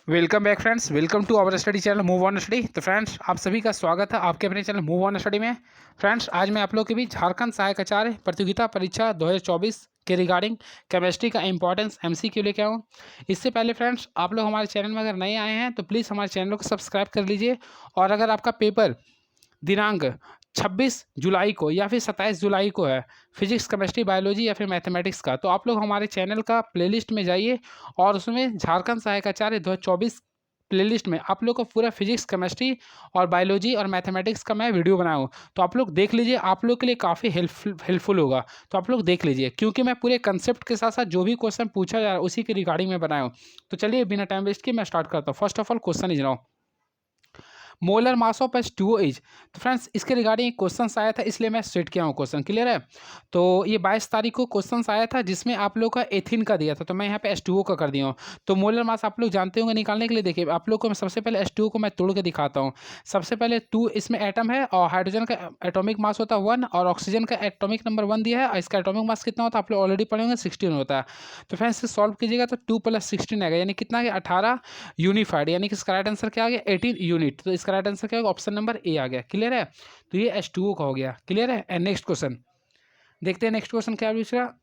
Welcome back friends, welcome to our study channel move on study. तो friends, आप सभी का स्वागत है आपके अपने चैनल मूव ऑन स्टडी में। फ्रेंड्स, आज मैं आप लोग के बीच झारखंड सहायक आचार्य प्रतियोगिता परीक्षा 2024 के रिगार्डिंग केमिस्ट्री का इंपॉर्टेंस एमसीक्यू लेके आऊँ। इससे पहले फ्रेंड्स, आप लोग हमारे चैनल में अगर नए आए हैं तो प्लीज़ हमारे चैनल को सब्सक्राइब कर लीजिए। और अगर आपका पेपर दिनांक 26 जुलाई को या फिर 27 जुलाई को है, फिजिक्स, केमिस्ट्री, बायोलॉजी या फिर मैथमेटिक्स का, तो आप लोग हमारे चैनल का प्लेलिस्ट में जाइए और उसमें झारखंड सहायक आचार्य 2024 प्लेलिस्ट में आप लोग को पूरा फिजिक्स, केमिस्ट्री और बायोलॉजी और मैथमेटिक्स का मैं वीडियो बनाया हूँ। तो आप लोग देख लीजिए, आप लोग के लिए काफ़ी हेल्पफुल होगा। तो आप लोग देख लीजिए, क्योंकि मैं पूरे कंसेप्ट के साथ साथ जो भी क्वेश्चन पूछा जा रहा है उसी के रिगार्डिंग में बनाया हूँ। तो चलिए बिना टाइम वेस्ट किए मैं स्टार्ट करता हूँ। First of all question is now, molar mass of H2O is. तो फ्रेंड्स, इसके रिगार्डिंग क्वेश्चन आया था, इसलिए मैं सेट किया हूँ क्वेश्चन। क्लियर है? तो ये 22 तारीख को क्वेश्चन आया था जिसमें आप लोग का एथिन का दिया था, तो मैं यहाँ पे H2O का कर दिया हूँ। तो मोलर मास आप लोग जानते होंगे निकालने के लिए। देखिए, आप लोग को मैं सबसे पहले H2O को मैं तोड़ के दिखाता हूँ। सबसे पहले 2 इसमें एटम है और हाइड्रोजन का एटॉमिक मास होता है 1 और ऑक्सीजन का एटॉमिक नंबर 1 दिया है और इसका एटॉमिक मास कितना होता है आप लोग ऑलरेडी पढ़े होंगे, 16 होता है। तो फ्रेंड्स, इसे सॉल्व कीजिएगा तो 2 + 16 आएगा, यानी कितना आ गया 18 यूनिफाइड, यानी कि इसका राइट आंसर क्या आ गया 18 यूनिट। तो इसका राइट आंसर क्या होगा, ऑप्शन नंबर ए आ गया। क्लियर है? तो ये H2O का हो गया। क्लियर है? एंड नेक्स्ट क्वेश्चन देखते हैं। नेक्स्ट क्वेश्चन क्या पूछ रहा,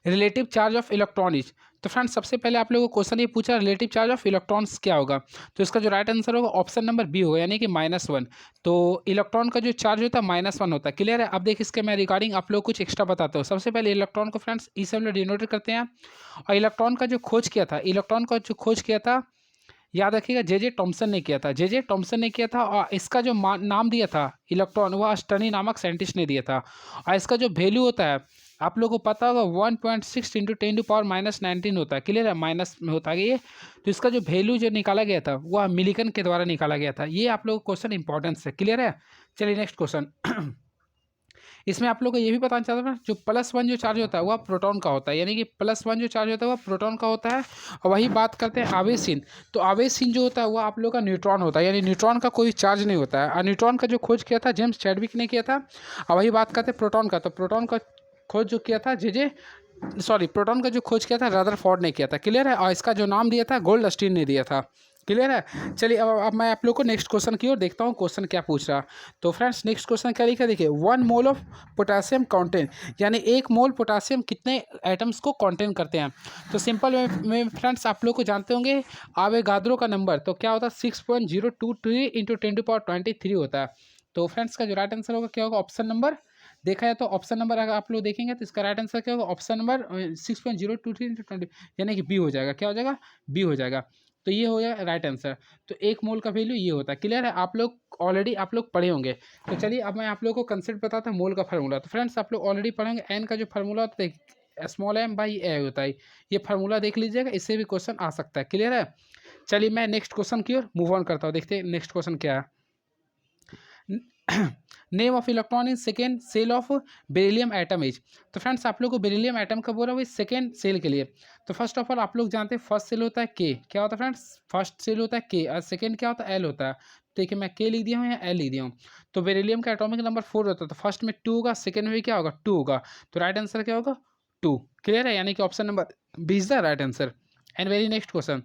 relative charge of electron is. तो फ्रेंड्स, सबसे पहले आप लोगों को क्वेश्चन ये पूछा रिलेटिव चार्ज ऑफ इलेक्ट्रॉन्स क्या होगा। तो इसका जो राइट आंसर होगा ऑप्शन नंबर बी होगा, यानी कि -1। तो इलेक्ट्रॉन का जो चार्ज होता है -1 होता है। क्लियर है? अब देखिए, इसके मैं रिगार्डिंग आप लोग कुछ एक्स्ट्रा बताता हूँ। सबसे पहले इलेक्ट्रॉन को फ्रेंड्स ई से हम लोग डिनोट करते हैं। और इलेक्ट्रॉन का जो खोज किया था, इलेक्ट्रॉन का जो खोज किया था, याद रखिएगा, जे टॉमसन ने किया था। जे टॉमसन ने किया था और इसका जो नाम दिया था इलेक्ट्रॉन, वह अस्टनी नामक साइंटिस्ट ने दिया था। और इसका जो वैल्यू होता है आप लोगों को पता होगा 1.6 × 10⁻⁻19 होता है। क्लियर है? माइनस में होता है ये। तो इसका जो वैल्यू जो निकाला गया था वह मिलिकन के द्वारा निकाला गया था। ये आप लोगों को क्वेश्चन इंपॉर्टेंस है। क्लियर है? चलिए नेक्स्ट क्वेश्चन इसमें आप लोग को ये भी बताना चाहता हूँ, जो +1 जो चार्ज होता है वह प्रोटॉन का होता है, यानी कि +1 जो चार्ज होता है वह प्रोटॉन का होता है। और वही बात करते हैं आवेशहीन। तो आवेशहीन जो होता है वह आप लोग का न्यूट्रॉन होता है, यानी न्यूट्रॉन का कोई चार्ज नहीं होता है। और न्यूट्रॉन का जो खोज किया था जेम्स चैडविक ने किया था। और वही बात करते हैं प्रोटॉन का। तो प्रोटॉन का खोज जो किया था प्रोटॉन का जो खोज किया था रदरफोर्ड ने किया था। क्लियर है? और इसका जो नाम दिया था गोल्डस्टीन ने दिया था। क्लियर है? चलिए अब मैं आप लोग को नेक्स्ट क्वेश्चन की ओर देखता हूँ, क्वेश्चन क्या पूछ रहा। तो फ्रेंड्स, नेक्स्ट क्वेश्चन क्या लिखा, देखिए 1 मोल ऑफ पोटासियम कॉन्टेन, यानी 1 मोल पोटासियम कितने एटम्स को कॉन्टेन करते हैं। तो सिंपल में फ्रेंड्स आप लोग को जानते होंगे आवेगाद्रो का नंबर तो क्या होता है 6.023 × 10⁻23 होता है। तो फ्रेंड्स, का जो राइट आंसर होगा क्या होगा, ऑप्शन नंबर देखा है तो ऑप्शन नंबर अगर आप लोग देखेंगे तो इसका राइट आंसर क्या होगा, ऑप्शन नंबर 6.023 × 20, यानी कि बी हो जाएगा। क्या हो जाएगा? बी हो जाएगा। तो ये हो गया राइट आंसर। तो 1 मोल का वैल्यू ये होता है। क्लियर है? आप लोग ऑलरेडी आप लोग पढ़े होंगे। तो चलिए अब मैं आप लोग को कंसेप्ट बताता हूँ मोल का फार्मूला। तो फ्रेंड्स, आप लोग ऑलरेडी पढ़ेंगे एन का जो फार्मूला होता है m/a होता है। ये फार्मूला देख लीजिएगा, इससे भी क्वेश्चन आ सकता है। क्लियर है? चलिए मैं नेक्स्ट क्वेश्चन की ओर मूव ऑन करता हूँ। देखते हैं नेक्स्ट क्वेश्चन क्या है। Name of electron in second cell of beryllium atom is. तो फ्रेंड्स, आप लोग को बेरिलियम एटम कब बोला हुआ सेकेंड सेल के लिए। तो फर्स्ट ऑफ ऑल आप लोग जानते हैं फर्स्ट सेल होता है के। क्या होता है फ्रेंड्स? फर्स्ट सेल होता है के और सेकेंड क्या होता है एल होता है। देखिए, मैं के लिख दिया हूँ या एल लिख दिया हूँ। तो बेरिलियम का एटॉमिक नंबर 4 होता है, तो फर्स्ट में 2 होगा, सेकेंड में भी क्या होगा 2 होगा। तो राइट आंसर क्या होगा 2। क्लियर है? यानी कि option number B is the right answer. And very next question,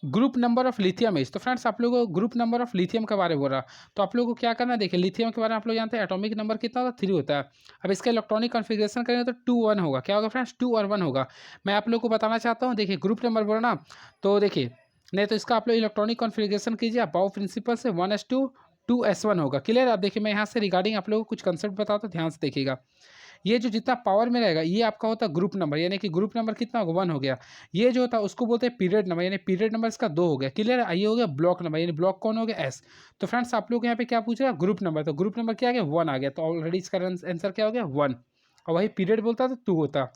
group number of lithium is. तो फ्रेंड्स, आप लोगों को ग्रुप नंबर ऑफ लिथियम के बारे में बोल रहा। तो आप लोगों को क्या करना है, देखिए लिथियम के बारे में आप लोग जानते हैं एटॉमिक नंबर कितना होता है 3 होता है। अब इसका इलेक्ट्रॉनिक कॉन्फ़िगरेशन करेंगे तो 2 1 होगा। क्या होगा फ्रेंड्स? 2 और 1 होगा। मैं आप लोग को बताना चाहता हूँ, देखिए ग्रुप नंबर बोलना, तो देखिए नहीं तो इसका आप लोग इलेक्ट्रॉनिक कॉन्फ़िगरेशन कीजिए बाउ प्रिंसिपल से 1s2 2s1 होगा। क्लियर? अब देखिए मैं यहाँ से रिगार्डिंग आप लोगों को कुछ कंसेप्ट बताता हूँ, ध्यान से देखिएगा। ये जो जितना पावर में रहेगा ये आपका होता है ग्रुप नंबर, यानी कि ग्रुप नंबर कितना होगा 1 हो गया। ये जो होता है उसको बोलते हैं पीरियड नंबर, यानी पीरियड नंबर इसका 2 हो गया। क्लियर है? ये हो गया ब्लॉक नंबर, यानी ब्लॉक कौन हो गया एस। तो फ्रेंड्स, आप लोग यहाँ पे क्या पूछ रहे हैं, ग्रुप नंबर। तो ग्रुप नंबर क्या आ गया 1 आ गया। तो ऑलरेडी इसका आंसर क्या हो गया 1। और वही पीरियड बोलता तो 2 होता।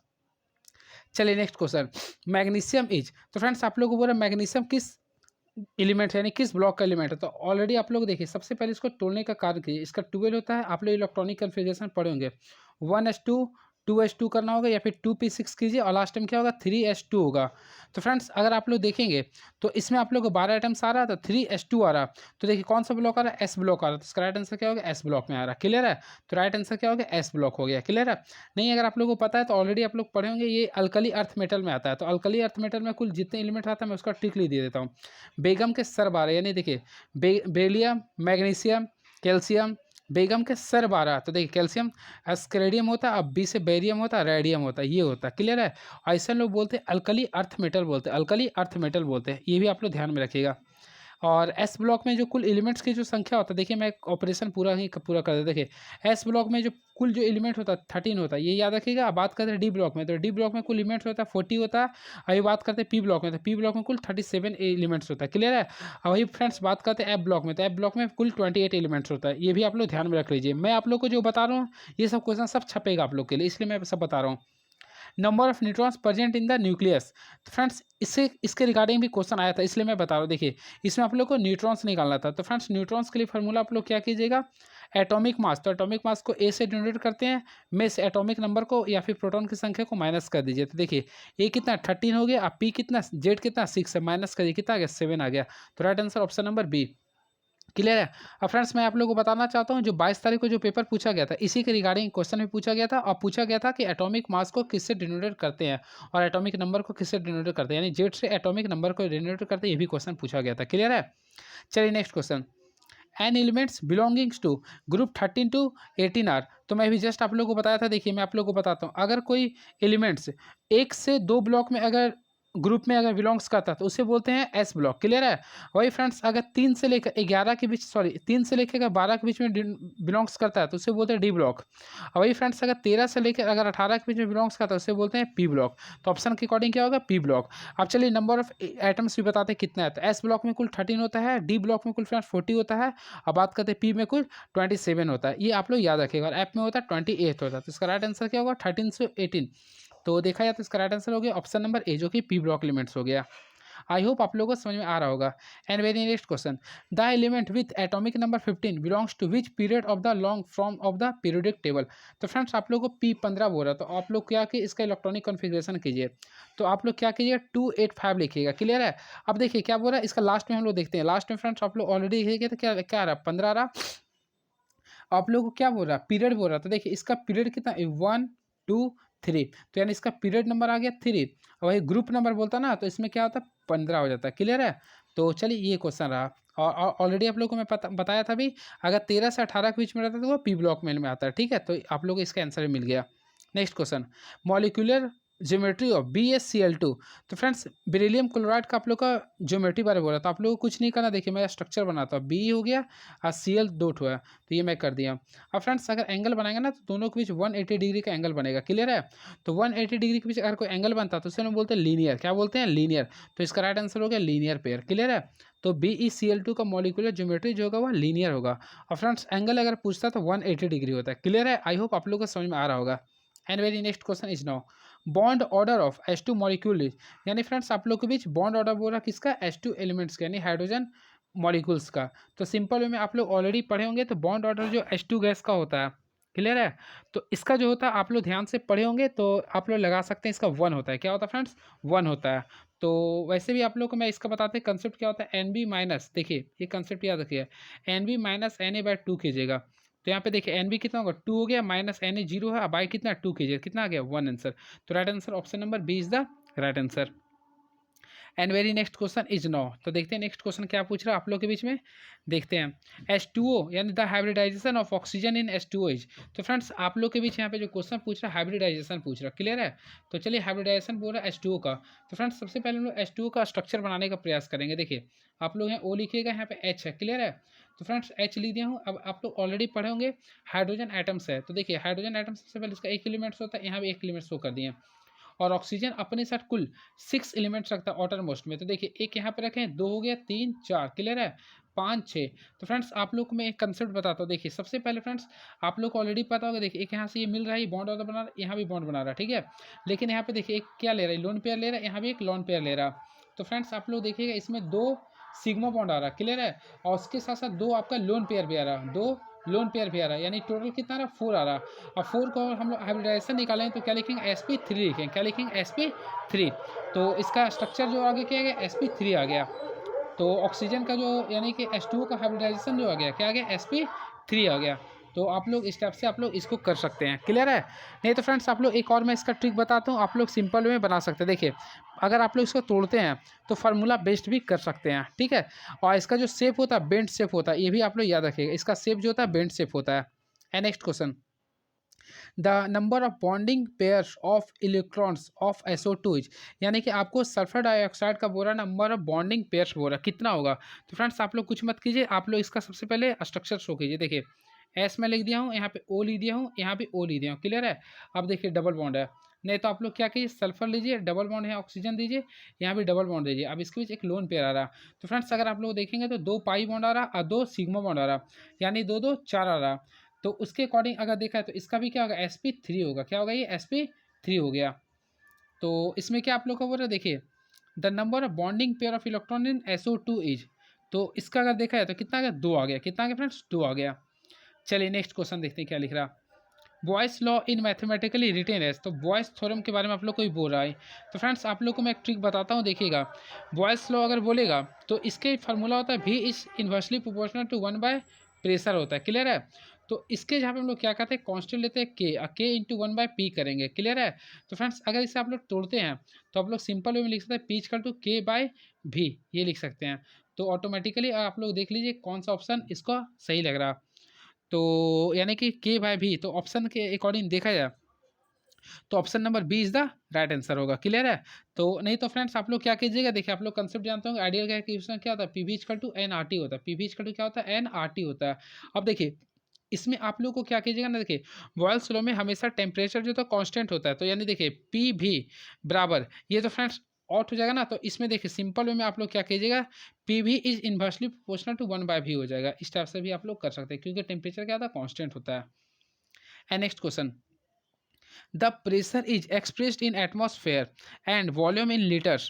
चलिए नेक्स्ट क्वेश्चन, मैग्नीशियम इज। तो फ्रेंड्स, आप लोग को बोला मैग्नीशियम किस एलिमेंट है, यानी किस ब्लॉक का एलिमेंट है। तो ऑलरेडी आप लोग देखिए, सबसे पहले इसको तोड़ने का कार्य कीजिए। इसका 12 होता है, आप लोग इलेक्ट्रॉनिक कन्फिग्रेशन पढ़े होंगे 1s2 2H2 करना होगा या फिर 2P6 कीजिए और लास्ट टाइम क्या होगा 3H2 होगा। तो फ्रेंड्स अगर आप लोग देखेंगे तो इसमें आप लोग को 12 आइटम्स आ रहा है तो 3H2 आ रहा। तो देखिए कौन सा ब्लॉक आ रहा है, एस ब्लॉक आ रहा है, तो इसका राइट आंसर क्या होगा, एस ब्लॉक में आ रहा है। क्लियर है, तो राइट आंसर क्या होगा, एस ब्लॉक हो गया। क्लियर है, नहीं अगर आप लोगों को पता है तो ऑलरेडी आप लोग पढ़े होंगे, ये अल्कली अर्थ मेटल में आता है। तो अल्कली अर्थ मेटल में कुल जितने एलिमेंट आता है मैं उसका ट्रिक दे देता हूँ। बेगम के सर 12 यानी देखिए बेरिलियम, मैग्नीशियम, कैल्शियम, बेगम के सर 12। तो देखिए कैल्शियम एस्क्रेडियम होता है, अब बी से बेरियम होता है, रेडियम होता है, ये होता है। क्लियर है, ऐसा लोग बोलते हैं अल्कली अर्थ मेटल बोलते हैं, अल्कली अर्थ मेटल बोलते हैं, ये भी आप लोग ध्यान में रखिएगा। और एस ब्लॉक में जो कुल एलिमेंट्स की जो संख्या होता है, देखिए मैं एक ऑपरेशन पूरा कर देता। देखिए एस ब्लॉक में जो कुल जो एलिमेंट होता है 13 होता है, ये याद रखिएगा। अब बात करते हैं डी ब्लॉक में, तो डी ब्लॉक में कुल एलिमेंट्स होता है 40 होता है। अभी बात करते हैं पी ब्लॉक में, तो पी ब्लॉक में कुल 37 एलिमेंट्स होता है। क्लियर है, अब वही फ्रेंड्स बात करते हैं एफ ब्लॉक में, तो एफ ब्लॉक में कुल 28 एलिमेंट्स होता है। ये भी आप लोग ध्यान में रख लीजिए, मैं आप लोग को जो बता रहा हूँ ये सब क्वेश्चन सब छपेगा आप लोग के लिए, इसलिए मैं सब बता रहा हूँ। Number of neutrons present in the nucleus, तो फ्रेंड्स इसके रिगार्डिंग भी क्वेश्चन आया था, इसलिए मैं बता रहा हूँ। देखिए इसमें आप लोग को न्यूट्रॉन्स निकालना था, तो फ्रेंड्स न्यूट्रॉन्स के लिए फार्मूला आप लोग क्या कीजिएगा, एटॉमिक मास, तो एटॉमिक मास को ए से डिनोट करते हैं, में से एटॉमिक नंबर को या फिर प्रोटॉन की संख्या को माइनस कर दीजिए। तो देखिए ए कितना 13 हो गया, अब पी कितना, जेड कितना 6 है, माइनस करिए कितना आ गया 7 आ गया। तो right answer option number B. Clear है। अब फ्रेंड्स मैं आप लोगों को बताना चाहता हूँ जो 22 तारीख को जो पेपर पूछा गया था इसी के रिगार्डिंग क्वेश्चन भी पूछा गया था, और पूछा गया था कि एटॉमिक मास को किससे डिनोट करते हैं और एटॉमिक नंबर को किससे डिनोट करते हैं, यानी जेड से एटॉमिक नंबर को डिनोट करते हैं, ये भी क्वेश्चन पूछा गया था। क्लियर है, चलिए next question. An elements belongings to group 13 to 18 are, तो मैं भी जस्ट आप लोगों को बताया था। देखिए मैं आप लोगों को बताता हूँ, अगर कोई एलिमेंट्स 1 से 2 ब्लॉक में अगर ग्रुप में अगर बिलोंग्स करता है तो उसे बोलते हैं एस ब्लॉक। क्लियर है, वही फ्रेंड्स अगर 3 से लेकर 11 के बीच, सॉरी 3 से लेकर अगर 12 के बीच में बिलोंग्स करता है तो उसे बोलते हैं डी ब्लॉक। और वही फ्रेंड्स अगर 13 से लेकर अगर 18 के बीच में बिलोंग्स करता है उसे बोलते हैं पी ब्लॉक। तो ऑप्शन के अकॉर्डिंग क्या होगा, पी ब्लॉक। अब चलिए नंबर ऑफ एटम्स भी बताते हैं कितना है, तो एस ब्लॉक में कुल 13 होता है, डी ब्लॉक में कुल फ्रेंड्स 40 होता है, अब बात करते हैं पी में कुल 27 होता है, ये आप लोग याद रखिएगा। और एफ में होता है 28 होता है, तो इसका राइट आंसर क्या होगा 13 से 18। तो देखा जाए तो इसका राइट आंसर हो गया ऑप्शन नंबर ए, जो कि पी ब्लॉक एलिमेंट्स हो गया। आई होप आप लोगों को समझ में आ रहा होगा। And very next question, the element with atomic number 15 belongs to which period of the long form of the periodic table. तो फ्रेंड्स आप लोग को P15 बोल रहा है, तो आप लोग क्या कि इसका इलेक्ट्रॉनिक कॉन्फ़िगरेशन कीजिए, तो आप लोग क्या कीजिए 285 लिखिएगा। क्लियर है, अब देखिए क्या बोल रहा है, इसका लास्ट में हम लोग देखते हैं। लास्ट में फ्रेंड्स आप लोग ऑलरेडी लिखिए, तो क्या क्या आ रहा है 15 रहा। आप लोग को क्या बोल रहा है, पीरियड बोल रहा है, तो देखिए इसका पीरियड कितना 1 2 3, तो यानी इसका पीरियड नंबर आ गया 3। और वही ग्रुप नंबर बोलता ना तो इसमें क्या होता है 15 हो जाता है। क्लियर है, तो चलिए ये क्वेश्चन रहा। और ऑलरेडी आप लोगों को मैं बताया था भी, अगर 13 से 18 के बीच में रहता है तो वो पी ब्लॉक में आता है। ठीक है, तो आप लोग को इसका आंसर मिल गया। Next question, molecular geometry of BeCl2। तो फ्रेंड्स बेरिलियम क्लोराइड का आप लोग का ज्योमेट्री बारे बोला, तो आप लोग को कुछ नहीं करना। देखिए मैं स्ट्रक्चर बनाता हूँ, बी हो गया और Cl 2 ठो है, तो ये मैं कर दिया। अब फ्रेंड्स अगर एंगल बनाएंगे ना तो दोनों के बीच 180 डिग्री का एंगल बनेगा। क्लियर है, तो 180 डिग्री के बीच अगर कोई एंगल बनता है तो उसे हम बोलते हैं लीनियर। क्या बोलते हैं, लीनियर। तो इसका राइट आंसर हो गया लीनियर पेयर। क्लियर है, तो BeCl2 का मॉलिक्यूलर ज्योमेट्री जो होगा वह लीनियर होगा। और फ्रेंड्स एंगल अगर पूछता है तो 180 डिग्री होता है। क्लियर है, आई होप आप लोग को समझ में आ रहा होगा। And very next question is now, bond order of H2 molecule, यानी फ्रेंड्स आप लोग के बीच बॉन्ड ऑर्डर बोल रहा किसका, H2 एलिमेंट्स का, यानी हाइड्रोजन मॉलिक्यूल्स का। तो सिंपल वे में आप लोग ऑलरेडी पढ़े होंगे, तो बॉन्ड ऑर्डर जो H2 गैस का होता है। क्लियर है, तो इसका जो होता है आप लोग ध्यान से पढ़े होंगे, तो आप लोग लगा सकते हैं इसका 1 होता है। क्या होता है फ्रेंड्स, 1 होता है। तो वैसे भी आप लोग को मैं इसका बताते हैं कंसेप्ट क्या होता है, NB माइनस, देखिए ये कंसेप्ट याद रखिए, NB माइनस Na/2 कीजिएगा। तो यहाँ पे देखिए NB कितना होगा 2 हो गया, माइनस Na 0 है, अब आई कितना 2 कीजिए, कितना आ गया 1 आंसर। तो right answer option number B is the right answer. And very next question is no, तो देखते हैं नेक्स्ट क्वेश्चन क्या पूछ रहा है आप लोग के बीच में, देखते हैं। H2O यानी the hybridisation of oxygen in H2O is. तो फ्रेंड्स आप लोग के बीच यहाँ पे जो क्वेश्चन पूछ रहा है हाइब्रिडाइजेशन पूछ रहा है। क्लियर है, तो चलिए हाइब्रिडाइजेशन बोल रहा है H2O का। तो फ्रेंड्स सबसे पहले हम लोग H2O का स्ट्रक्चर बनाने का प्रयास करेंगे। देखिए आप लोग यहाँ O लिखिएगा, यहाँ पे H है। क्लियर है, तो फ्रेंड्स H लिख दिया हूँ। अब आप लोग ऑलरेडी पढ़े होंगे हाइड्रोजन एटम्स है, तो देखिए हाइड्रोजन एटम सबसे पहले इसका एक एलिमेंट्स होता है, यहाँ भी एक एलिमेंट्स शो कर दिए। और ऑक्सीजन अपने साथ कुल 6 एलिमेंट्स रखता है आउटर मोस्ट में। तो देखिए एक यहाँ पे रखें, 2 हो गया, 3 4, क्लियर है, 5 6। तो फ्रेंड्स आप लोग को मैं एक कंसेप्ट बताता हूँ। देखिए सबसे पहले फ्रेंड्स आप लोग को ऑलरेडी पता होगा, देखिए एक यहाँ से ये मिल रहा है, ये बॉन्ड ऑर्डर बना रहा है, यहाँ भी बॉन्ड बना रहा है। ठीक है, लेकिन यहाँ पे देखिए एक क्या ले रहा है, लोन पेयर ले रहा है, यहाँ भी एक लोन पेयर ले रहा है। तो फ्रेंड्स आप लोग देखिएगा इसमें 2 सिग्मा बॉन्ड आ रहा है। क्लियर है, और उसके साथ साथ 2 आपका लोन पेयर भी आ रहा है, 2 लोन पेयर भी आ रहा है, यानी टोटल कितना आ रहा है 4 आ रहा है। अब 4 को हम लोग हाइब्रिडाइजेशन निकालेंगे तो क्या लिखेंगे sp3 लिखेंगे, क्या लिखेंगे sp3। तो इसका स्ट्रक्चर जो आगे क्या आ गया sp3 आ गया। तो ऑक्सीजन का जो यानी कि H2O का हाइब्रिडाइजेशन जो आ गया क्या आ गया sp3 आ गया। तो आप लोग इस टाइप से आप लोग इसको कर सकते हैं, क्लियर है। नहीं तो फ्रेंड्स आप लोग एक और मैं इसका ट्रिक बताता हूँ, आप लोग सिंपल वे में बना सकते हैं। देखिए अगर आप लोग इसको तोड़ते हैं तो फार्मूला बेस्ड भी कर सकते हैं, ठीक है। और इसका जो शेप होता है बेंड शेप होता है, ये भी आप लोग याद रखिएगा, इसका शेप जो होता है बेंड शेप होता है। And next question, the number of bonding pairs of electrons of SO2 is, यानी कि आपको सल्फर डाइऑक्साइड का बोला नंबर ऑफ बॉन्डिंग पेयर्स बोला कितना होगा। तो फ्रेंड्स आप लोग कुछ मत कीजिए, आप लोग इसका सबसे पहले स्ट्रक्चर शो कीजिए। देखिए एस में लिख दिया हूँ, यहाँ पे ओ लिख दिया हूँ, यहाँ पे ओ लिख दिया हूँ, क्लियर है। अब देखिए डबल बॉन्ड है, नहीं तो आप लोग क्या कीजिए सल्फर लीजिए, डबल बॉन्ड है ऑक्सीजन दीजिए, यहाँ भी डबल बॉन्ड दीजिए। अब इसके बीच एक लोन पेयर आ रहा। तो फ्रेंड्स अगर आप लोग देखेंगे तो 2 पाई बॉन्ड आ रहा और 2 सिग्मा बॉन्ड आ रहा, यानी 2 2 4 आ रहा। तो उसके अकॉर्डिंग अगर देखा है तो इसका भी क्या होगा sp3 होगा, क्या होगा ये sp3 हो गया। तो इसमें क्या आप लोग का बोल रहे देखिए the number of bonding pair of electron in SO2 is, तो इसका अगर देखा है तो कितना आ गया 2 आ गया, कितना आ गया फ्रेंड्स 2 आ गया। चलिए नेक्स्ट क्वेश्चन देखते हैं क्या लिख रहा। Bayes law in mathematically written as, तो बॉयस थ्योरम के बारे में आप लोग को ही बोल रहा है। तो फ्रेंड्स आप लोग को मैं एक ट्रिक बताता हूँ, देखिएगा बॉयस लॉ अगर बोलेगा तो इसके फार्मूला होता है V is inversely proportional to 1/प्रेशर होता है, क्लियर है। तो इसके जहाँ पे हम लोग क्या करते हैं कांस्टेंट लेते हैं K इंटू 1/P करेंगे, क्लियर है। तो फ्रेंड्स अगर इसे आप लोग तोड़ते हैं तो आप लोग सिंपल वे में लिख सकते हैं P इक्वल टू K/V, ये लिख सकते हैं। तो ऑटोमेटिकली आप लोग देख लीजिए कौन सा ऑप्शन इसको सही लग रहा। तो यानी कि K/V, तो ऑप्शन के अकॉर्डिंग देखा जाए तो option number B is the right answer होगा, क्लियर है। तो नहीं तो फ्रेंड्स आप लोग क्या कीजिएगा, देखिए आप लोग कंसेप्ट जानते होंगे आइडियल गैस क्या होता है पीवी इक्वल टू NRT होता है, पीवी इक्वल टू क्या होता है NRT होता है। अब देखिए इसमें आप लोग को क्या कीजिएगा ना, देखिए बॉयल्स लॉ में हमेशा टेम्परेचर जो तो कांस्टेंट होता है, तो यानी देखिए पी भी बराबर ये तो फ्रेंड्स आउट हो जाएगा ना। तो इसमें देखिए सिंपल वे में आप लोग क्या कीजिएगा पी भी is inversely proportional to 1/V हो जाएगा। इस टाइप से भी आप लोग कर सकते हैं क्योंकि टेम्परेचर क्या होता है कांस्टेंट होता है। And next question, the pressure is expressed in atmosphere and volume in liters.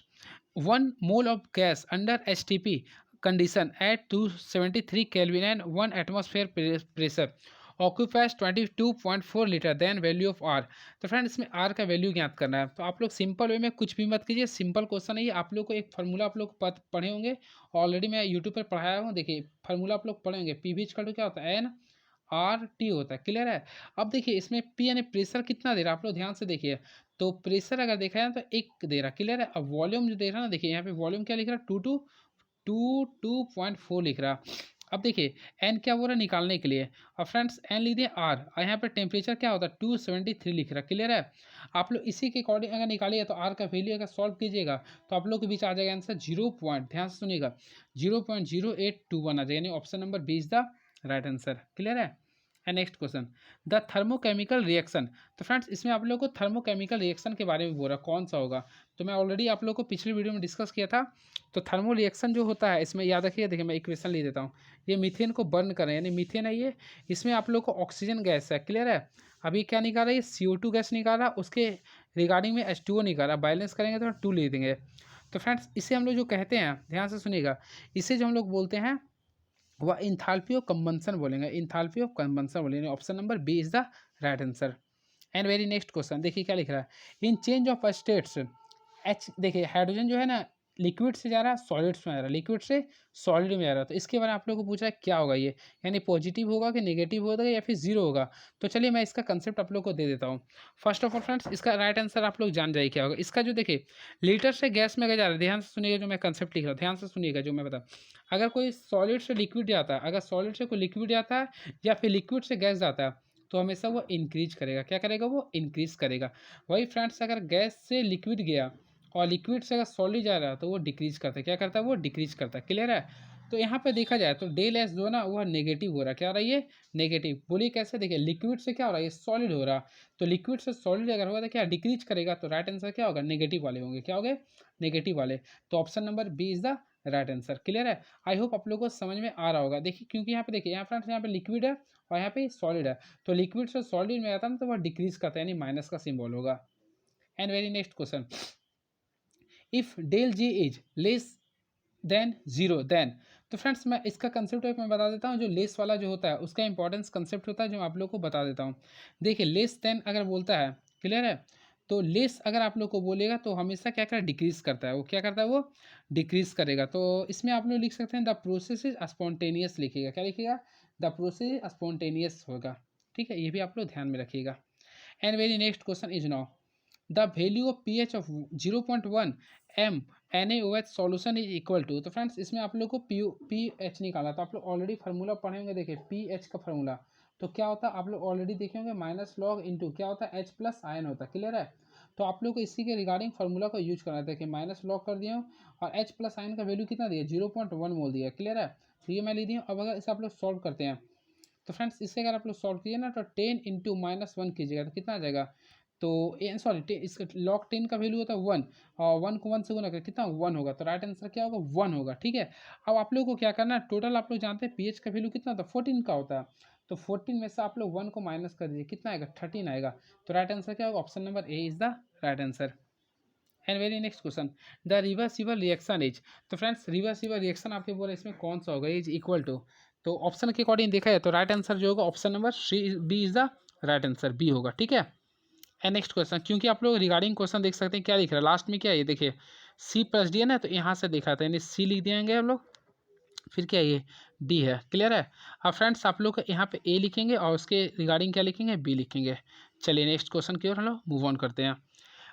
1 mole of gas under STP condition at 273 Kelvin and 1 atmosphere pressure occupies 22.4 litre then value of R. तो friend इसमें R का value ज्ञात करना है। तो आप लोग simple way में कुछ भी मत कीजिए, सिंपल क्वेश्चन है ये। आप लोग को एक फार्मूला आप लोग पढ़े होंगे, ऑलरेडी मैं यूट्यूब पर पढ़ाया हूँ। देखिए फार्मूला आप लोग पढ़ेंगे पी वी इक्वल टू क्या होता है NRT होता है, क्लियर है। अब देखिए इसमें पी यानी प्रेशर कितना दे रहा है आप लोग ध्यान से देखिए। तो प्रेशर अगर देखा जाए तो 1 दे रहा, क्लियर है। अब वॉल्यूम जो देख रहा है ना, देखिए यहाँ पे वॉल्यूम क्या लिख रहा है 2.4 लिख रहा। अब देखिए एन क्या बोल रहा है निकालने के लिए, और फ्रेंड्स एन लिख दिए आर, और यहाँ पे टेम्परेचर क्या होता है 273 लिख रहा, क्लियर है। आप लोग इसी के अकॉर्डिंग अगर निकालिएगा तो आर का वैल्यू अगर सॉल्व कीजिएगा तो आप लोग के बीच आ जाएगा आंसर 0. ध्यान से सुनिएगा 0.0821 आ जाएगा, यानी option number B is the right answer, clear है। And next question, the thermochemical reaction. तो फ्रेंड्स इसमें आप लोगों को थर्मोकेमिकल रिएक्शन के बारे में बोल रहा कौन सा होगा। तो मैं ऑलरेडी आप लोगों को पिछली वीडियो में डिस्कस किया था। तो थर्मो रिएक्शन जो होता है इसमें याद रखिए, देखिए मैं इक्वेशन लिख देता हूँ। ये मीथेन को बर्न करें, यानी मीथेन है ये, इसमें आप लोग को ऑक्सीजन गैस है, क्लियर है। अभी क्या निकाल रहा है CO2 गैस निकाल रहा, उसके रिगार्डिंग में H2O निकाल रहा, बैलेंस करेंगे तो 2 ले देंगे। तो फ्रेंड्स इसे हम लोग जो कहते हैं ध्यान से सुनिएगा, इसे जो हम लोग बोलते हैं वह इंथाल्पी ऑफ कंबंसन बोलेंगे, इंथाल्पी ऑफ कंबंसन बोलेंगे। Option number B is the right answer. And very next question देखिए क्या लिख रहा है, in change of states H, देखिए हाइड्रोजन जो है ना लिक्विड से जा रहा है सॉलिड्स में आ रहा है, लिक्विड से सॉलिड में आ रहा है। तो इसके बारे में आप लोगों को पूछा है क्या होगा ये, यानी पॉजिटिव होगा कि नेगेटिव होगा या फिर जीरो होगा। तो चलिए मैं इसका कंसेप्ट आप लोग को दे देता हूँ। फर्स्ट ऑफ ऑल फ्रेंड्स इसका राइट आंसर आप लोग जान जाइए क्या होगा। इसका जो देखिए लीटर से गैस में अगर जा रहा है, ध्यान से सुनिएगा जो मैं कंसेप्ट लिख रहा हूँ, ध्यान से सुनिएगा जो मैं बता। अगर कोई सॉलिड से लिक्विड जाता है, अगर सॉलिड से कोई लिक्विड जाता है या फिर लिक्विड से गैस जाता है तो हमेशा वो इंक्रीज करेगा, क्या करेगा वो इंक्रीज करेगा। वही फ्रेंड्स अगर गैस से लिक्विड गया और लिक्विड से अगर सॉलिड जा रहा है तो वो डिक्रीज करता है, क्या करता है वो डिक्रीज करता है, क्लियर है। तो यहाँ पे देखा जाए तो डेल एस जो है ना वह नेगेटिव हो रहा है, क्या हो रहा है ये नेगेटिव। बोलिए कैसे, देखिए लिक्विड से क्या हो रहा है ये सॉलिड हो रहा, तो लिक्विड से सॉलिड अगर होगा तो क्या डिक्रीज करेगा, तो राइट आंसर क्या होगा नेगेटिव वाले होंगे, क्या होंगे नेगेटिव वाले। तो option number B is the right answer, clear है। आई होप आप लोगों को समझ में आ रहा होगा। देखिए क्योंकि यहाँ पे देखिए यहाँ फ्रेंड्स यहाँ पे लिक्विड है और यहाँ पे सॉलिड है, तो लिक्विड से सॉलिड में आता है ना तो वह डिक्रीज करता है, यानी माइनस का सिंबल होगा। And very next question, if del G is less than zero then, तो फ्रेंड्स मैं इसका कंसेप्ट मैं बता देता हूँ, जो लेस वाला जो होता है उसका इंपॉर्टेंस कंसेप्ट होता है जो आप लोग को बता देता हूँ। देखिए लेस देन अगर बोलता है, क्लियर है, तो लेस अगर आप लोग को बोलेगा तो हमेशा क्या करेगा, डिक्रीज करता है। वो क्या करता है, वो डिक्रीज करेगा। तो इसमें आप लोग लिख सकते हैं द प्रोसेस इज स्पॉन्टेनियस, लिखिएगा क्या लिखिएगा, द प्रोसेस स्पॉन्टेनियस होगा। ठीक है, ये भी आप लोग ध्यान में रखिएगा। And very next question is now the value of pH of 0.1 M NaOH solution is equal to. तो फ्रेंड्स इसमें आप लोग को पीएच निकाला, तो आप लोग ऑलरेडी फार्मूला पढ़े होंगे। देखिए पीएच का फार्मूला तो क्या होता है, आप लोग ऑलरेडी देखे होंगे, माइनस लॉग इंटू क्या होता है, एच प्लस आयन होता है। क्लियर है, तो आप लोग को इसी के रिगार्डिंग फार्मूला को यूज करना है। देखिए माइनस लॉग कर दिया हूँ और एच प्लस आयन का वैल्यू कितना दिया, 0.1 मोल दिया। क्लियर है, तो ये मैं ली दी हूँ। अब अगर इसे आप लोग सॉल्व करते हैं तो फ्रेंड्स इससे अगर आप लोग सॉल्व कीजिए ना तो 10 इंटू -1 कीजिएगा तो कितना आ जाएगा, तो सॉरी इसका लॉग 10 का वैल्यू होता है 1 और 1 को 1 से गुना कर कितना 1 होगा, तो राइट आंसर क्या होगा, 1 होगा। ठीक है, अब आप लोग को क्या करना है, टोटल आप लोग जानते हैं पीएच का वैल्यू कितना होता है, 14 का होता है। तो 14 में से आप लोग 1 को माइनस कर दीजिए, कितना आएगा, 13 आएगा। तो राइट आंसर क्या होगा, option number A is the right answer. And very next question the reversible reaction is. तो फ्रेंड्स रिवर्सिबल रिएक्शन आपके बोले इसमें कौन सा होगा, इज इक्वल टू, तो ऑप्शन के अकॉर्डिंग देखा है तो राइट आंसर जो होगा option number B is the right answer, B होगा। ठीक है, एंड नेक्स्ट क्वेश्चन, क्योंकि आप लोग रिगार्डिंग क्वेश्चन देख सकते हैं क्या दिख रहा है लास्ट में, क्या है ये देखिए सी प्लस डी है ना, तो यहाँ से देखा था यानी सी लिख देंगे हम लोग, फिर क्या ये डी है। क्लियर है, अब फ्रेंड्स आप लोग यहाँ पे ए लिखेंगे और उसके रिगार्डिंग क्या लिखेंगे, बी लिखेंगे। चलिए नेक्स्ट क्वेश्चन की ओर हम लोग मूव ऑन करते हैं।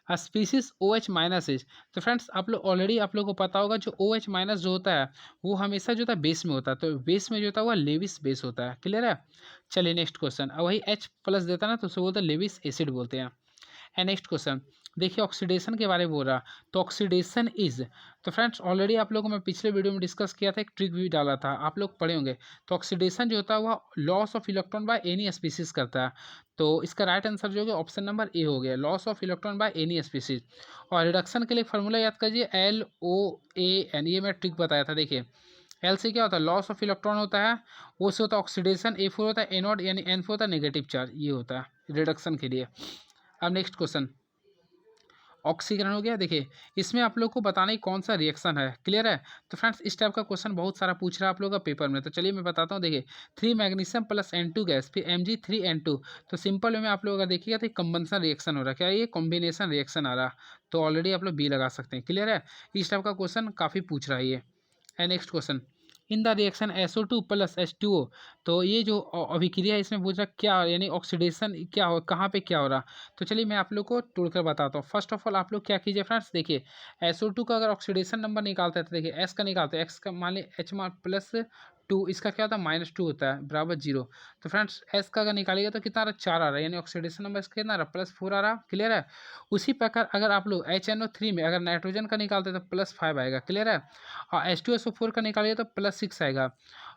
Species O H minus is. तो फ्रेंड्स आप लोग ऑलरेडी आप लोग को पता होगा जो ओ एच माइनस जो होता है वो हमेशा जो होता है बेस में होता है, तो बेस में जो होता है वो लेविस बेस होता है। क्लियर है, चलिए नेक्स्ट क्वेश्चन, अब वही एच प्लस देता है ना तो उसे बोलते हैं लेविस एसिड बोलते हैं। एंड नेक्स्ट क्वेश्चन देखिए ऑक्सीडेशन के बारे में बोल रहा, तो ऑक्सीडेशन इज, तो फ्रेंड्स ऑलरेडी आप लोगों को मैं पिछले वीडियो में डिस्कस किया था, एक ट्रिक भी डाला था, आप लोग पढ़े होंगे। तो ऑक्सीडेशन जो होता है वह loss of electron by any species करता है। तो इसका राइट आंसर जो होगा ऑप्शन नंबर ए हो गया, loss of electron by any species. और रिडक्शन के लिए फार्मूला याद कीजिए, LOAN, ये मैं ट्रिक बताया था। देखिए एल से क्या होता है, लॉस ऑफ इलेक्ट्रॉन होता है, वो से होता है ऑक्सीडेशन, A4 होता है A0 यानी N4 होता है नेगेटिव चार्ज, ये होता है रिडक्शन के लिए। अब नेक्स्ट क्वेश्चन ऑक्सीकरण हो गया। देखिए इसमें आप लोग को बताना ही कौन सा रिएक्शन है। क्लियर है, तो फ्रेंड्स इस टाइप का क्वेश्चन बहुत सारा पूछ रहा है आप लोग का पेपर में, तो चलिए मैं बताता हूँ। देखिए 3 मैग्नीशियम प्लस N2 गैस फिर Mg3N2, तो सिंपल वे में आप लोग अगर देखिएगा तो कम्बंसन रिएक्शन हो रहा है, क्या ये कॉम्बिनेशन रिएक्शन आ रहा, तो ऑलरेडी आप लोग बी लगा सकते हैं। क्लियर है, इस टाइप का क्वेश्चन काफ़ी पूछ रहा है ये। And next question in the reaction SO2 plus H2O, तो ये जो अभिक्रिया है इसमें पूछ रहा क्या यानी ऑक्सीडेशन क्या हो, कहाँ पे क्या हो रहा, तो चलिए मैं आप लोग को तोड़कर बताता हूँ। फर्स्ट ऑफ ऑल आप लोग क्या कीजिए फ्रेंड्स, देखिए SO2 का अगर ऑक्सीडेशन नंबर निकालते हैं तो देखिए S का निकालते हैं, एक्स का मान ली H मान +2, इसका क्या होता है -2 होता है बराबर 0। तो फ्रेंड्स S का अगर निकालिएगा तो कितना आ रहा है, 4 आ रहा है, यानी ऑक्सीडेशन नंबर इसका कितना आ रहा है, +4 आ रहा। क्लियर है, उसी प्रकार अगर आप लोग HNO3 में अगर नाइट्रोजन का निकालते हैं तो +5 आएगा। क्लियर है, और H2SO4 का निकालिए तो +6 आएगा,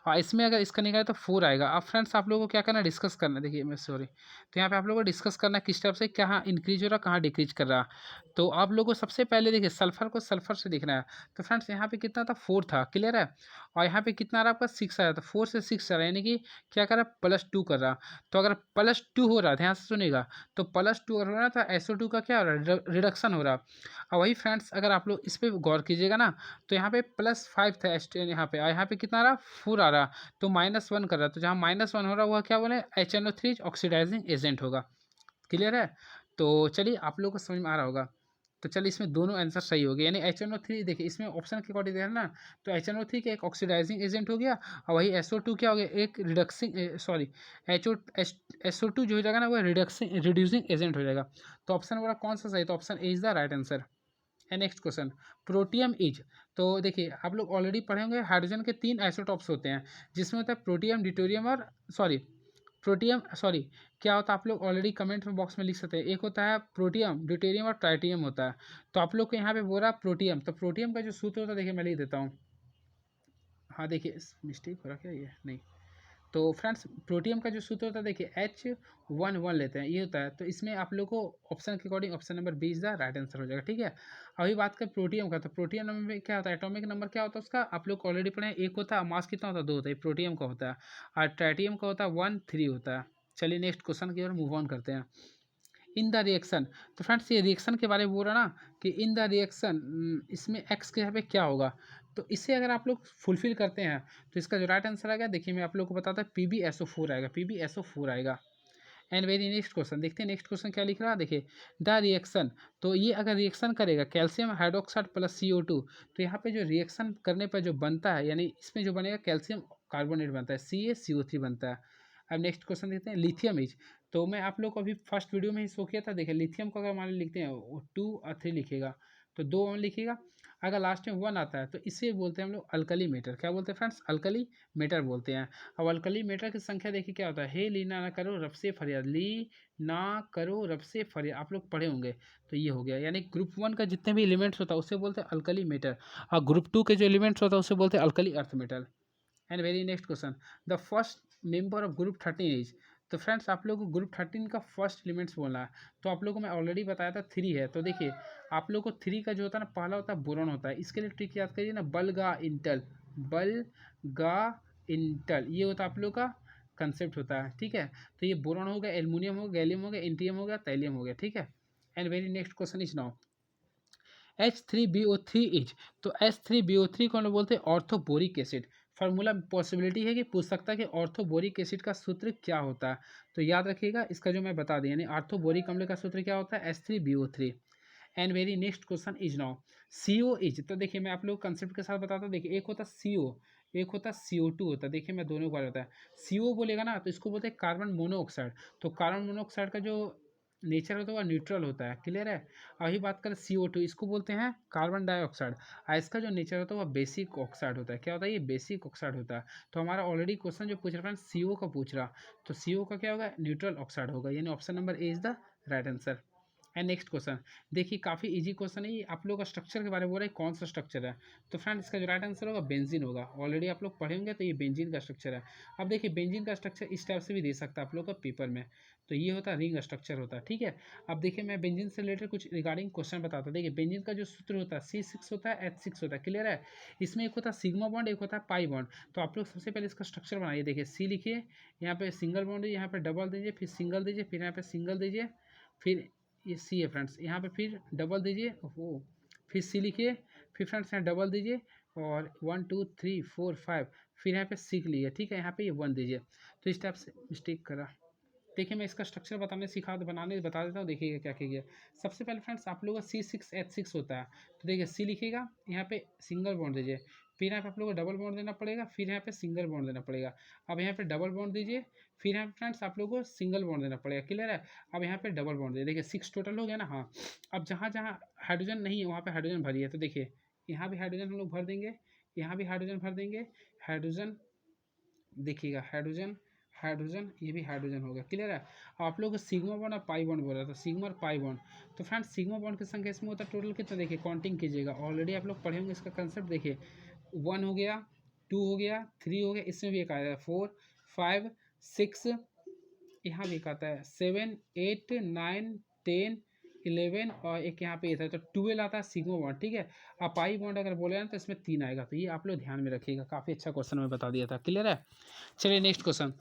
और इसमें अगर इसका निकाले तो 4 आएगा। अब फ्रेंड्स आप लोगों को क्या करना है, डिस्कस करना है। देखिए मैं सॉरी, तो यहाँ पे आप लोगों को डिस्कस करना है किस टाइप से कहाँ इंक्रीज हो रहा कहाँ डिक्रीज कर रहा। तो आप लोगों को सबसे पहले देखिए सल्फर को सल्फर से देखना है। तो फ्रेंड्स यहाँ पे कितना था, 4 था। क्लियर है, और यहाँ पे कितना आ रहा आपका 6 आया, तो 4 से 6 आ रहा है, यानी कि क्या कर रहा, +2 कर रहा। तो अगर +2 हो रहा है, ध्यान से सुनेगा, तो +2 अगर हो रहा है तो SO2 का क्या हो रहा है, रिडक्शन हो रहा। और वही फ्रेंड्स अगर आप लोग इस पर गौर कीजिएगा ना, तो यहाँ पे +5 था यहाँ पे, और यहाँ पे कितना आ रहा, 4 आ रहा, तो -1 कर रहा, तो जहाँ -1 हो रहा वह क्या बोले, HNO3 ऑक्सीडाइजिंग एजेंट होगा। क्लियर है, तो चलिए आप लोगों को समझ में आ रहा होगा। तो चलिए इसमें दोनों आंसर सही हो गए, यानी HNO3 देखिए इसमें ऑप्शन के अकॉर्डिंग देखा ना, तो HNO3 का एक ऑक्सीडाइजिंग एजेंट हो गया, और वही SO2 क्या हो गया, एक रिडक्सिंग सॉरी SO2 जो हो जाएगा ना वो रिड्यूसिंग एजेंट हो जाएगा। तो ऑप्शन वाला कौन सा सही, तो option A is the right answer. Next question protium is, तो देखिए आप लोग ऑलरेडी पढ़े होंगे हाइड्रोजन के 3 आइसोटॉप्स होते हैं, जिसमें होता है प्रोटियम ड्यूटेरियम और सॉरी क्या होता है, आप लोग ऑलरेडी कमेंट में बॉक्स में लिख सकते हैं। एक होता है प्रोटियम ड्यूटेरियम और ट्राइटियम होता है। तो आप लोग को यहाँ पे बोल रहा प्रोटियम, तो प्रोटियम का जो सूत्र होता है देखिए मैं लिख देता हूँ। हाँ देखिए मिस्टेक हो रहा क्या, ये नहीं, तो फ्रेंड्स प्रोटियम का जो सूत्र होता है देखिए H11 लेते हैं, ये होता है। तो इसमें आप लोग को ऑप्शन के according option number B is the right answer हो जाएगा। ठीक है, अभी बात करें प्रोटियम का, तो प्रोटियम नंबर में क्या होता है, एटॉमिक नंबर क्या होता है उसका, आप लोग ऑलरेडी पढ़े हैं, एक होता है, मास कितना होता है, 2 होता है, प्रोटियम का होता है, और ट्राइटियम का होता है 1 3 होता है। चलिए नेक्स्ट क्वेश्चन की ओर मूव ऑन करते हैं। In the reaction. तो फ्रेंड्स ये रिएक्शन के बारे में बोल रहा ना कि इन द रिएक्शन, इसमें एक्स के यहाँ पे क्या होगा, तो इसे अगर आप लोग फुलफिल करते हैं तो इसका जो राइट आंसर आएगा, देखिए मैं आप लोग को बताता हूँ, PbSO4 आएगा, PbSO4 आएगा। एंड वेरी नेक्स्ट क्वेश्चन देखते हैं, नेक्स्ट क्वेश्चन क्या लिख रहा है, देखिए द रिएक्शन। तो ये अगर रिएक्शन करेगा कैल्शियम हाइड्रोक्साइड प्लस CO2, तो यहाँ पे जो रिएक्शन करने पर जो बनता है, यानी इसमें जो बनेगा कैल्शियम कार्बोनेट बनता है, CaCO3 बनता है। अब नेक्स्ट क्वेश्चन देखते हैं, लिथियम इज। तो मैं आप लोग को अभी फर्स्ट वीडियो में ही शो किया था, देखिए लिथियम को अगर मान लिखते हैं, वो 2 और 3 लिखेगा, तो 2 वन लिखेगा, अगर लास्ट में 1 आता है तो इसे बोलते हैं हम लोग अल्कली मेटर। क्या बोलते हैं फ्रेंड्स, अल्कली मेटर बोलते हैं। अब अल्कली मेटर की संख्या देखिए क्या होता है, हे ली ना करो रब से फरियाद, ली ना करो रब से फरियाद, आप लोग पढ़े होंगे। तो ये हो गया, यानी ग्रुप 1 का जितने भी एलिमेंट्स होता है उसे बोलते हैं अल्कली मेटर, और ग्रुप 2 के जो एलिमेंट्स होता है उसे बोलते हैं alkali earth metal. And very next question, the first member of group 13 is. तो फ्रेंड्स आप लोग को ग्रुप 13 का फर्स्ट एलिमेंट्स बोलना है, तो आप लोगों को मैं ऑलरेडी बताया था 3 है। तो देखिए आप लोग को 3 का जो होता है ना, पहला होता है बोरॉन होता है, इसके लिए ट्रिक याद करिए ना, बलगा इंटल, बलगा इंटल, ये होता है आप लोग का कंसेप्ट होता है, ठीक है। तो ये बोरॉन हो गया, एल्युमिनियम हो गया, गैलियम हो गया, इंट्रियम हो गया, थैलियम हो गया, ठीक है। And very next question is now H3BO3 is. तो H3BO3 को हम लोग बोलते हैं ऑर्थोबोरिक एसिड। फार्मूला पॉसिबिलिटी है कि पूछ सकता है कि ऑर्थोबोरिक एसिड का सूत्र क्या होता है, तो याद रखिएगा इसका जो मैं बता दें, यानी ऑर्थोबोरिक अम्ल का सूत्र क्या होता है, H3BO3। And very next question is now CO is. तो देखिए मैं आप लोग कंसेप्ट के साथ बताता हूँ, देखिए एक होता है CO, एक होता है CO2 होता है। देखिए मैं दोनों को बताता है, CO बोलेगा ना तो इसको बोलते हैं कार्बन मोनोऑक्साइड। तो कार्बन मोनोऑक्साइड का जो नेचर होता है वह न्यूट्रल होता है, क्लियर है। अभी बात करें CO2, इसको बोलते हैं कार्बन डाइऑक्साइड, और इसका जो नेचर होता है वह बेसिक ऑक्साइड होता है। क्या होता है, ये बेसिक ऑक्साइड होता है। तो हमारा ऑलरेडी क्वेश्चन जो पूछ रहा है CO का पूछ रहा, तो CO का क्या होगा, न्यूट्रल ऑक्साइड होगा, यानी option number A is the right answer. And next question देखिए, काफ़ी इजी क्वेश्चन है ये, आप लोग का स्ट्रक्चर के बारे में बोल रहे हैं, कौन सा स्ट्रक्चर है। तो फ्रेंड इसका जो राइट आंसर होगा बेंजीन होगा, ऑलरेडी आप लोग पढ़े होंगे, तो ये बेंजीन का स्ट्रक्चर है। अब देखिए बेंजीन का स्ट्रक्चर इस टाइप से भी दे सकता है आप लोग का पेपर में, तो ये होता है रिंग स्ट्रक्चर होता है, ठीक है। अब देखिए मैं बेंजीन से रिलेटेड कुछ रिगार्डिंग क्वेश्चन बताता हूँ। देखिए बेंजीन का जो सूत्र होता है C6 होता है, H6 होता है, क्लियर है। इसमें एक होता है सिग्मा बॉन्ड, एक होता है पाई बॉन्ड। तो आप लोग सबसे पहले इसका स्ट्रक्चर बनाइए, देखिए C लिखिए, यहाँ पे सिंगल बॉन्ड दीजिए, यहाँ पे डबल दीजिए, फिर सिंगल दीजिए, फिर यहाँ पे सिंगल दीजिए, फिर ये सी है फ्रेंड्स, यहाँ पे फिर डबल दीजिए, वो फिर सी लिखिए, फिर फ्रेंड्स यहाँ डबल दीजिए, और 1 2 3 4 5, फिर यहाँ पे सीख लिए, ठीक है, यहाँ पे ये 1 दीजिए। तो इस टाइप से मिस्टेक करा। देखिए मैं इसका स्ट्रक्चर बनाने बता देता हूँ, देखिएगा क्या कीजिए। सबसे पहले फ्रेंड्स आप लोगों का C6H6 होता है, तो देखिए C लिखिएगा, यहाँ पे सिंगल बॉन्ड दीजिए, फिर यहाँ पे आप लोगों को डबल बॉन्ड देना पड़ेगा, फिर यहाँ पे सिंगल बॉन्ड देना पड़ेगा। अब यहाँ पे डबल बॉन्ड दीजिए, फिर यहाँ पे फ्रेंड्स आप लोगों को सिंगल बॉन्ड देना पड़ेगा, क्लियर है। अब यहाँ पे डबल बॉन्ड दीजिए, देखिए 6 टोटल हो गया ना, हाँ। अब जहाँ जहाँ हाइड्रोजन नहीं है वहाँ पे हाइड्रोजन भरिए, तो देखिए यहाँ भी हाइड्रोजन हम लोग भर देंगे, यहाँ भी हाइड्रोजन भर देंगे, हाइड्रोजन देखिएगा, हाइड्रोजन हाइड्रोजन, ये भी हाइड्रोजन हो गया, क्लियर है। आप लोग सिग्मा बॉन्ड और पाई बॉन्ड बोल रहा था, सिग्मा और पाई बॉन्ड। तो फ्रेंड्स सिग्मा बॉन्ड की संख्या इसमें होता है टोटल कितना, देखिए काउंटिंग कीजिएगा, ऑलरेडी आप लोग पढ़े होंगे इसका कंसेप्ट। देखिए 1 हो गया, 2 हो गया, 3 हो गया, इसमें भी एक आया 4 5 6, यहाँ भी एक आता है 7 8 9 10 11, और एक यहाँ पे ये था, तो 12 आता है सिग्मा बॉन्ड, ठीक है। अब पाई बॉन्ड अगर बोले ना तो इसमें 3 आएगा, तो ये आप लोग ध्यान में रखिएगा, काफ़ी अच्छा क्वेश्चन में बता दिया था, क्लियर है। चलिए next question,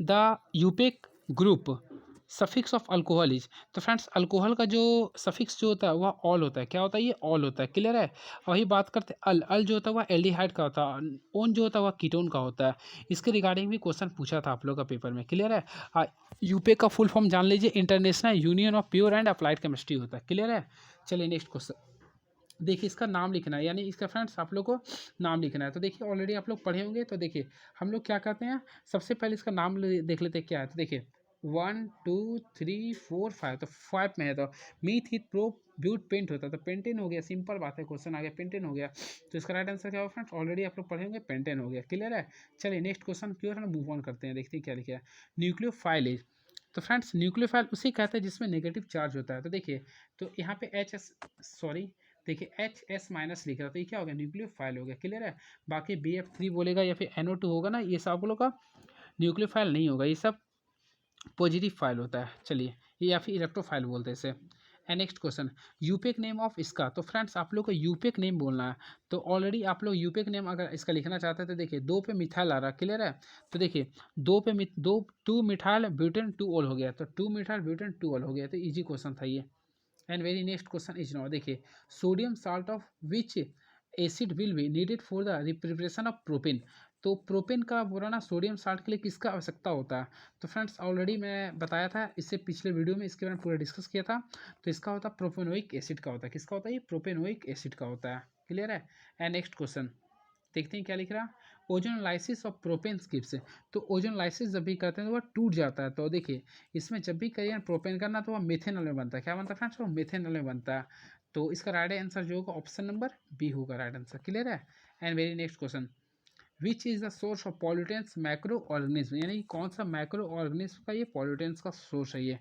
the IUPAC group suffix of alcohol is. तो फ्रेंड्स अल्कोहल का जो सफिक्स जो होता है वह ऑल होता है, क्या होता है, ये ऑल होता है, क्लियर है। वही बात करते हैं अल जो होता है वह एल्डिहाइड का होता है, ओन जो होता है वह कीटोन का होता है। इसके रिगार्डिंग भी क्वेश्चन पूछा था आप लोग का पेपर में, क्लियर है। यूपेक का फुल फॉर्म जान लीजिए, international union of pure and applied chemistry होता है, क्लियर है। चलिए नेक्स्ट क्वेश्चन देखिए, इसका नाम लिखना है, यानी इसका फ्रेंड्स आप लोग को नाम लिखना है। तो देखिए ऑलरेडी आप लोग पढ़े होंगे, तो देखिए हम लोग क्या करते हैं, सबसे पहले इसका नाम देख लेते हैं क्या है। तो देखिए 1 2 3 4 5, तो 5 में है, तो मीथ हिथ प्रो ब्यूट पेंट होता है, तो पेंटेन हो गया, सिंपल बात है, क्वेश्चन आ गया, पेंटेन हो गया। तो इसका राइट आंसर क्या होगा फ्रेंड्स, ऑलरेडी आप लोग पढ़े होंगे, पेंटेन हो गया, क्लियर है। चलिए नेक्स्ट क्वेश्चन क्यों है ना, मूव ऑन करते हैं, देखते हैं क्या लिखा है। Nucleophile is. तो फ्रेंड्स न्यूक्लियोफाइल उसी कहते हैं जिसमें नेगेटिव चार्ज होता है। तो देखिए तो यहाँ पे देखिए HS माइनस लिख रहा, तो ये क्या हो गया, न्यूक्लियोफाइल हो गया, क्लियर है। बाकी BF3 बोलेगा या फिर NO2 होगा ना, ये सब आप लोग का न्यूक्लियोफाइल नहीं होगा, ये सब पॉजिटिव फाइल होता है। चलिए ये या फिर इलेक्ट्रोफाइल बोलते हैं इसे। And next question, IUPAC name of इसका, तो फ्रेंड्स आप लोग को यूपिक नेम बोलना है। तो ऑलरेडी आप लोग यूपिक नेम अगर इसका लिखना चाहते हैं तो देखिए 2 पे मिथाइल आ रहा है, क्लियर है। तो देखिए 2 पे दो 2 मिथाइल ब्यूटेन 2 ऑल हो गया, तो 2 मिथाइल ब्यूटेन 2 ऑल हो गया, तो इजी क्वेश्चन था ये। And very next question is now, देखिए sodium salt of which acid will be needed for the preparation of propane. तो प्रोपेन का बोला सोडियम साल्ट के लिए किसका आवश्यकता होता है। तो फ्रेंड्स ऑलरेडी मैं बताया था इससे पिछले वीडियो में, इसके बारे में पूरा डिस्कस किया था। तो इसका होता है प्रोपेनोइक एसिड का होता है, किसका होता है ये प्रोपेनोइक एसिड का होता है, क्लियर है। एंड नेक्स्ट क्वेश्चन देखते हैं क्या लिख रहा है, ओजोनलाइसिस ऑफ प्रोपेन स्किप्स। तो ओजोनलाइसिस जब भी करते हैं तो वह टूट जाता है। तो देखिए इसमें जब भी करिए प्रोपेन करना तो वह मेथेनॉल में बनता है, क्या बनता है फ्रेंड्स, वो मेथेनॉल में बनता है। तो इसका राइट आंसर जो होगा ऑप्शन नंबर बी होगा राइट आंसर, क्लियर है। And very next question, which is the source of pollutants micro organism, यानी कि कौन सा माइक्रो ऑर्गेनिज्म का ये पॉल्यूटेंट्स का सोर्स है ये।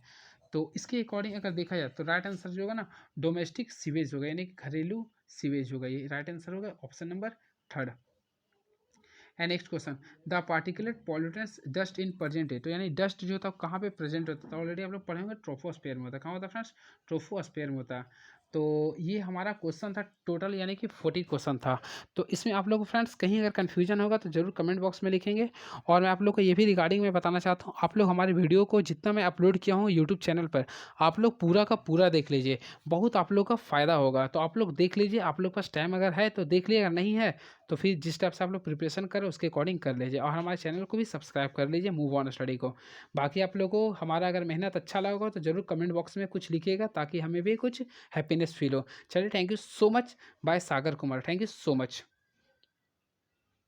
तो इसके अकॉर्डिंग अगर देखा जाए तो राइट आंसर जो होगा ना डोमेस्टिक सीवेज होगा, यानी कि घरेलू सीवेज होगा, ये राइट आंसर होगा option number third. And next question, the particulate pollutants dust in present है। तो यानी डस्ट जो था कहाँ पे प्रेजेंट होता था, ऑलरेडी आप लोग पढ़े होंगे ट्रोफोस्फेयर में होता है, कहाँ होता है फ्रेंड्स, ट्रोफोस्फेयर में होता है। तो ये हमारा क्वेश्चन था टोटल, यानी कि 40 क्वेश्चन था। तो इसमें आप लोग को फ्रेंड्स कहीं अगर कन्फ्यूजन होगा तो जरूर कमेंट बॉक्स में लिखेंगे। और मैं आप लोग को ये भी रिगार्डिंग में बताना चाहता हूँ, आप लोग हमारे वीडियो को जितना मैं अपलोड किया हूँ यूट्यूब चैनल पर, आप लोग पूरा का पूरा देख लीजिए, बहुत आप लोग का फ़ायदा होगा। तो आप लोग देख लीजिए, आप लोग पास टाइम अगर है तो देख लीजिए, अगर नहीं है तो फिर जिस टाइप से आप लोग प्रिपरेशन करें उसके अकॉर्डिंग कर लीजिए। और हमारे चैनल को भी सब्सक्राइब कर लीजिए मूव ऑन स्टडी को। बाकी आप लोगों को हमारा अगर मेहनत अच्छा लगा हो तो ज़रूर कमेंट बॉक्स में कुछ लिखिएगा, ताकि हमें भी कुछ हैप्पीनेस फील हो। चलिए thank you so much, bye Sagar Kumar, thank you so much.